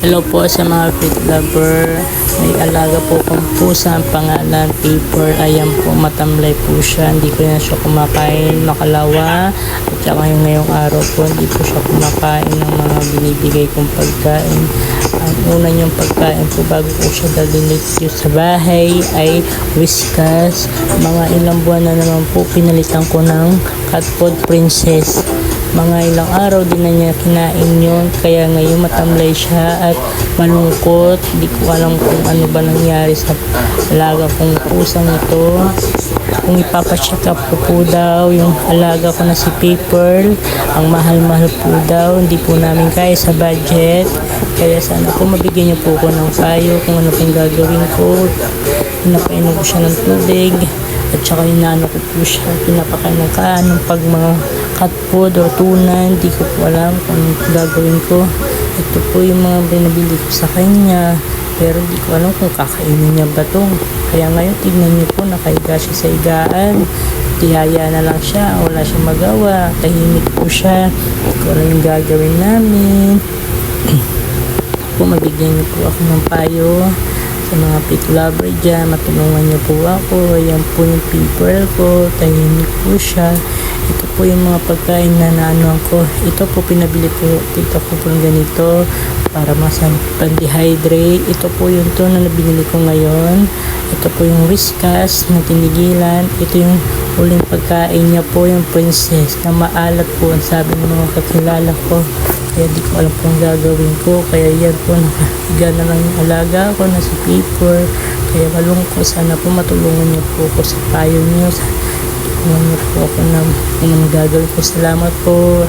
Hello po sa mga pet lover. May alaga po kong pusa, ang pangalan Paper. Ayan po, matamlay po siya. Hindi ko na siya kumakain, makalawa. At saka yung ngayong araw po, hindi po siya kumakain ng mga binibigay kong pagkain. Ang una niyong pagkain po bago po siya dalhin dito sa bahay ay Whiskas. Mga ilang buwan na naman po, pinalitan ko ng cat food princess. Mga ilang araw din na niya kinain yun, kaya ngayon matamlay siya at malungkot. Di ko alam kung ano ba nangyari sa alaga kong pusang ito. Kung ipapacheck up ko po daw yung alaga ko na si Paper, ang mahal-mahal po daw, hindi po namin kaya sa budget. Kaya sana po mabigyan niyo po ko ng payo kung ano pong gagawin ko. Pinapainom ko siya ng tubig at saka inaano ko po siya, pinapakain ng kaano pag mga cat food o tuna, hindi ko po alam kung anong gagawin ko. Ito po yung mga binabili ko sa kanya, pero hindi ko alam kung kakainin niya ba to. Kaya ngayon tignan niyo po, nakahiga siya sa higaan, tihaya na lang siya, wala siyang magawa, tahimik po siya. Hindi ko alam yung gagawin namin. Po, mabigyan niyo po ako ng payo sa mga pet lover dyan, matulungan niyo po ako. Ayan po yung Paper ko, tahimik po siya. Ito po yung mga pagkain na naanuan ko. Ito po pinabili po tita ko po ganito para pan-dehydrate. Ito po yung to na nabinili ko ngayon. Ito po yung Whiskas na tinigilan. Ito yung huling pagkain niya po, yung princess na maalat po ang sabi ng mga kakilala ko. Kaya di ko alam kung gagawin ko. Kaya yan po, nakahiga na lang yung alaga ko na si Paper. Kaya malungkot. Sana po matulungan niyo po ako sa payo niyo. Tulungan niyo po ako na kung gagawin ko. Salamat po.